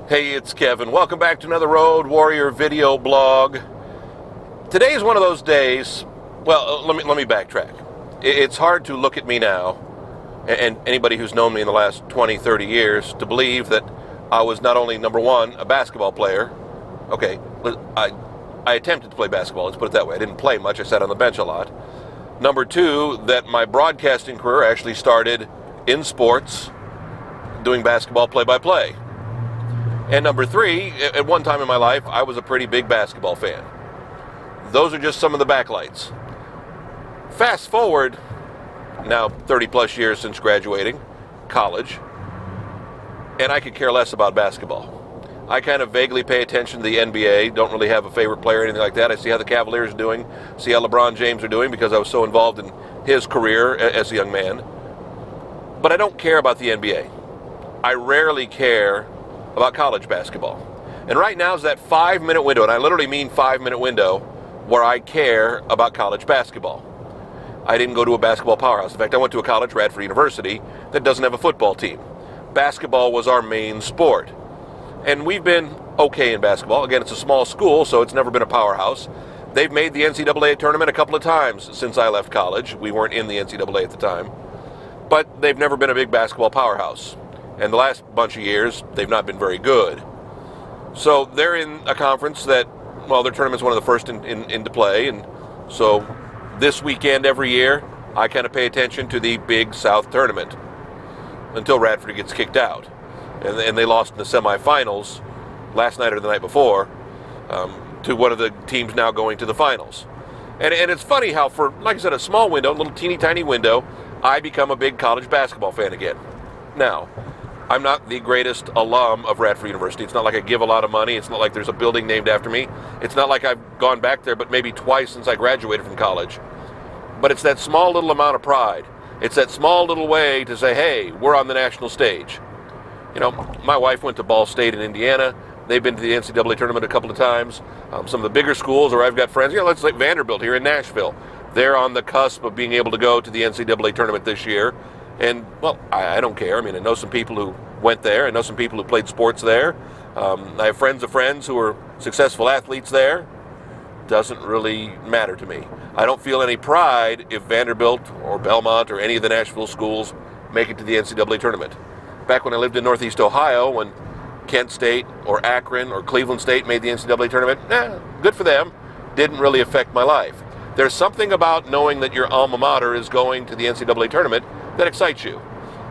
Hey, it's Kevin. Welcome back to another Road Warrior video blog. Today is one of those days. Well, let me backtrack. It's hard to look at me now, and anybody who's known me in the last 20, 30 years, to believe that I was not only, number one, a basketball player. Okay, I attempted to play basketball, let's put it that way. I didn't play much, I sat on the bench a lot. Number two, that my broadcasting career actually started in sports, doing basketball play-by-play. And number three, at one time in my life, I was a pretty big basketball fan. Those are just some of the backlights. Fast forward, now 30 plus years since graduating college, and I could care less about basketball. I kind of vaguely pay attention to the NBA, don't really have a favorite player or anything like that. I see how the Cavaliers are doing, see how LeBron James are doing because I was so involved in his career as a young man. But I don't care about the NBA. I rarely care about college basketball. And right now is that 5-minute window, and I literally mean 5-minute window, where I care about college basketball. I didn't go to a basketball powerhouse. In fact, I went to a college, Radford University, that doesn't have a football team. Basketball was our main sport. And we've been okay in basketball. Again, it's a small school, so it's never been a powerhouse. They've made the NCAA tournament a couple of times since I left college. We weren't in the NCAA at the time. But they've never been a big basketball powerhouse. And the last bunch of years, they've not been very good. So they're in a conference that, well, their tournament's one of the first into play. And so this weekend every year, I kind of pay attention to the Big South tournament until Radford gets kicked out. And they lost in the semifinals last night or the night before to one of the teams now going to the finals. And it's funny how for, like I said, a small window, a little teeny tiny window, I become a big college basketball fan again. Now, I'm not the greatest alum of Radford University. It's not like I give a lot of money. It's not like there's a building named after me. It's not like I've gone back there but maybe twice since I graduated from college. But it's that small little amount of pride. It's that small little way to say, hey, we're on the national stage. You know, my wife went to Ball State in Indiana. They've been to the NCAA tournament a couple of times. Some of the bigger schools, or I've got friends, let's like Vanderbilt here in Nashville. They're on the cusp of being able to go to the NCAA tournament this year. And, well, I don't care. I mean, I know some people who went there. I know some people who played sports there. I have friends of friends who are successful athletes there. Doesn't really matter to me. I don't feel any pride if Vanderbilt or Belmont or any of the Nashville schools make it to the NCAA tournament. Back when I lived in Northeast Ohio, when Kent State or Akron or Cleveland State made the NCAA tournament, good for them. Didn't really affect my life. There's something about knowing that your alma mater is going to the NCAA tournament that excites you.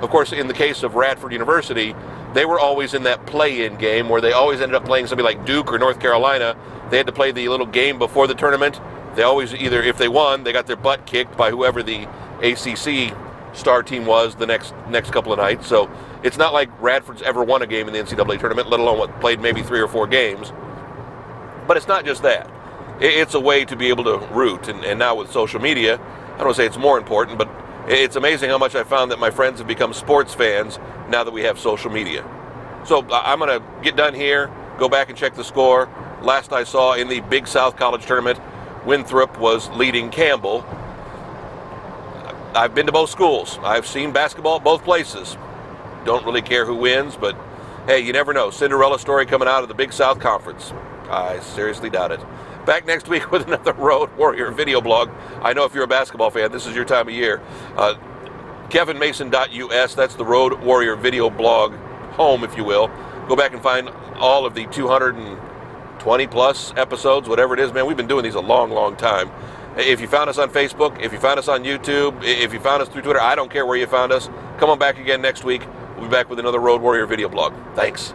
Of course, in the case of Radford University, they were always in that play-in game where they always ended up playing somebody like Duke or North Carolina. They had to play the little game before the tournament. They always either, if they won, they got their butt kicked by whoever the ACC star team was the next couple of nights. So it's not like Radford's ever won a game in the NCAA tournament, let alone played maybe 3 or 4 games. But it's not just that. It's a way to be able to root. And now with social media, I don't want to say it's more important, but it's amazing how much I found that my friends have become sports fans now that we have social media. So I'm going to get done here, go back and check the score. Last I saw in the Big South College Tournament, Winthrop was leading Campbell. I've been to both schools. I've seen basketball at both places. Don't really care who wins, but hey, you never know. Cinderella story coming out of the Big South Conference. I seriously doubt it. Back next week with another Road Warrior video blog. I know if you're a basketball fan, this is your time of year. KevinMason.us, that's the Road Warrior video blog home, if you will. Go back and find all of the 220 plus episodes, whatever it is. Man, we've been doing these a long, long time. If you found us on Facebook, if you found us on YouTube, if you found us through Twitter, I don't care where you found us. Come on back again next week. We'll be back with another Road Warrior video blog. Thanks.